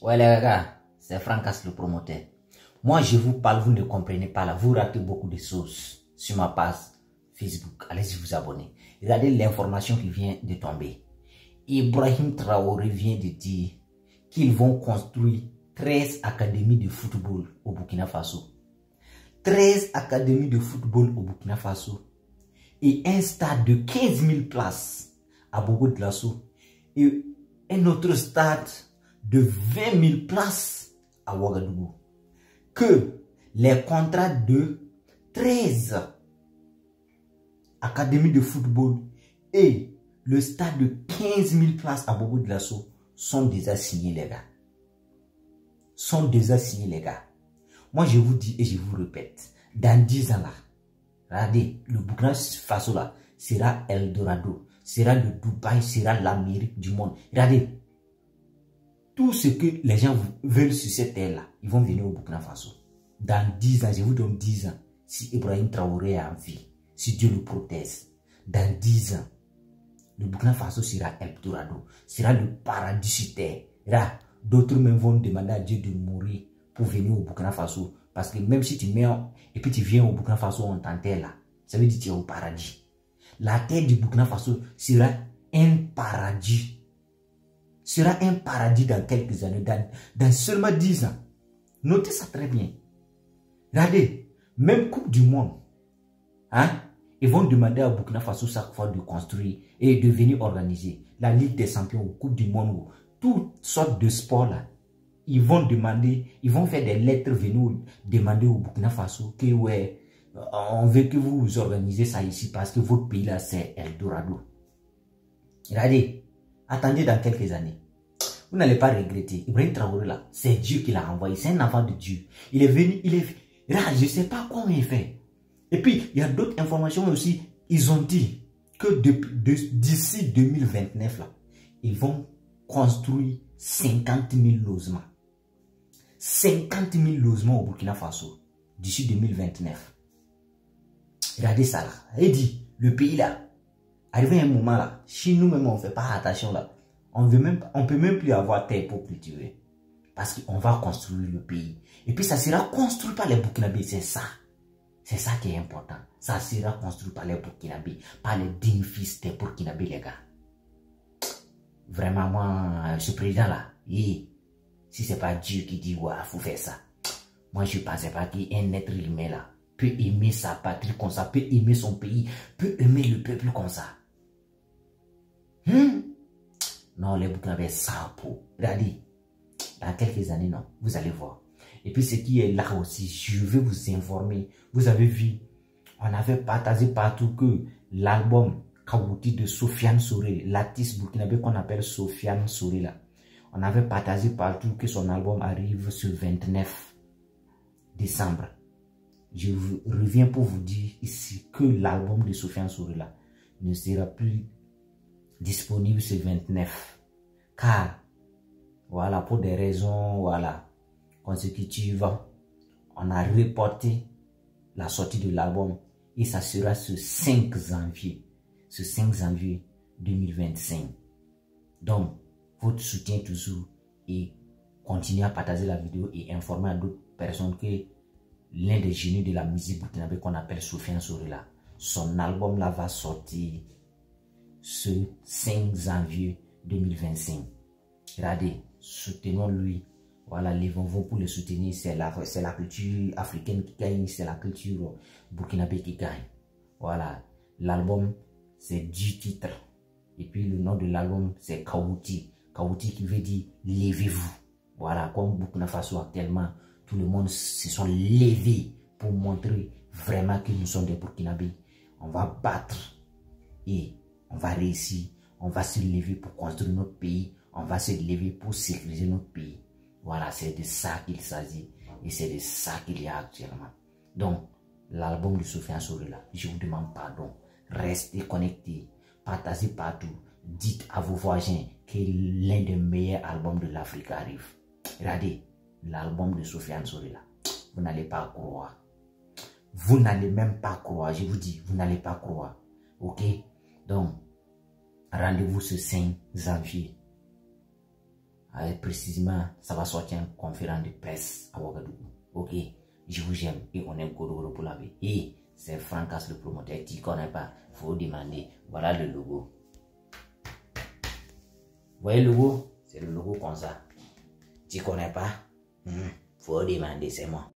Ouais les gars, c'est Francas le promoteur. Moi je vous parle, vous ne comprenez pas là, vous ratez beaucoup de choses sur ma page Facebook. Allez-y vous abonner. Regardez l'information qui vient de tomber. Ibrahim Traoré vient de dire qu'ils vont construire 13 académies de football au Burkina Faso. 13 académies de football au Burkina Faso. Et un stade de 15 000 places à Bobo de Lasso. Et un autre stade de 20 000 places à Ouagadougou. Que les contrats de 13 académies de football et le stade de 15 000 places à Bobo de Lasso sont déjà signés, les gars. Sont déjà signés, les gars. Moi, je vous dis et je vous répète, dans 10 ans là, regardez, le Burkina Faso là sera Eldorado, sera le Dubaï, sera l'Amérique du monde. Regardez, tout ce que les gens veulent sur cette terre là, ils vont venir au Burkina Faso. Dans 10 ans, je vous donne 10 ans, si Ibrahim Traoré est en vie, si Dieu le protège, dans 10 ans, le Burkina Faso sera Eldorado, sera le paradis sur terre. Là, d'autres même vont demander à Dieu de mourir pour venir au Burkina Faso. Parce que même si tu meurs et puis tu viens au Burkina Faso, on t'enterre là. Ça veut dire que tu es au paradis. La terre du Burkina Faso sera un paradis. Sera un paradis dans quelques années, dans seulement 10 ans. Notez ça très bien. Regardez, même Coupe du Monde, hein, ils vont demander à Burkina Faso chaque fois de construire et de venir organiser la Ligue des Champions ou Coupe du Monde ou toutes sortes de sports là. Ils vont demander, ils vont faire des lettres venir demander au Burkina Faso que ouais, on veut que vous organisez ça ici parce que votre pays là c'est Eldorado. Regardez, attendez dans quelques années. Vous n'allez pas regretter. Ibrahim Traoré là, c'est Dieu qui l'a envoyé, c'est un enfant de Dieu. Il est venu, là, je ne sais pas comment il fait. Et puis, il y a d'autres informations aussi. Ils ont dit que d'ici 2029 là, ils vont construire 50 000 logements. 50 000 logements au Burkina Faso d'ici 2029. Regardez ça là. Il dit, le pays là, arrivé à un moment là, si nous-mêmes on ne fait pas attention là, on ne peut même plus avoir terre pour cultiver. Parce qu'on va construire le pays. Et puis ça sera construit par les Burkinabés, c'est ça. C'est ça qui est important. Ça sera construit par les Burkinabés, par les dignes fils des Burkinabés, les gars. Vraiment, moi, ce président là, si c'est pas Dieu qui dit, ouais, faut faire ça. Moi, je ne pensais pas qu'un être humain là peut aimer sa patrie comme ça, peut aimer son pays, peut aimer le peuple comme ça. Non, les Burkinabés, ça pour. Regardez, dans quelques années, non, vous allez voir. Et puis, ce qui est là aussi, je veux vous informer. Vous avez vu, on avait partagé partout que l'album Kawouti de Sofiane Souré, l'artiste burkinabé qu'on appelle Sofiane Souré là, on avait partagé partout que son album arrive ce 29 décembre. Je reviens pour vous dire ici que l'album de Sofiane Souré là ne sera plus disponible ce 29. Car, voilà, pour des raisons, voilà, consécutives, on a reporté la sortie de l'album et ça sera ce 5 janvier. Ce 5 janvier 2025. Donc, votre soutien toujours et continuez à partager la vidéo et informer à d'autres personnes que l'un des génies de la musique burkinabé qu'on appelle Sofiane Souré là, son album là va sortir ce 5 janvier 2025. Regardez, soutenons-lui. Voilà, levons-vous pour le soutenir. C'est la culture africaine qui gagne, c'est la culture burkinabé qui gagne. Voilà, l'album c'est 10 titres. Et puis le nom de l'album c'est Kawouti. Kawouti qui veut dire levez-vous. Voilà, comme Burkina Faso actuellement, tout le monde se sont levés pour montrer vraiment que nous sommes des Burkinabés. On va battre et on va réussir. On va se lever pour construire notre pays. On va se lever pour sécuriser notre pays. Voilà, c'est de ça qu'il s'agit. Et c'est de ça qu'il y a actuellement. Donc, l'album de Sofiane Souré là, je vous demande pardon. Restez connectés, partagez partout, dites à vos voisins que l'un des meilleurs albums de l'Afrique arrive. Regardez, l'album de Sofiane Souré là, vous n'allez pas croire. Vous n'allez même pas croire, je vous dis, vous n'allez pas croire. Ok? Donc, rendez-vous ce 5 janvier Précisément, ça va sortir en conférence de presse à Ouagadougou. Ok, je vous aime et on aime Godoro pour la vie. Et c'est Francas le promoteur. Tu ne connais pas, faut demander. Voilà le logo. Vous voyez le logo? C'est le logo comme ça. Tu ne connais pas? Faut demander, c'est moi.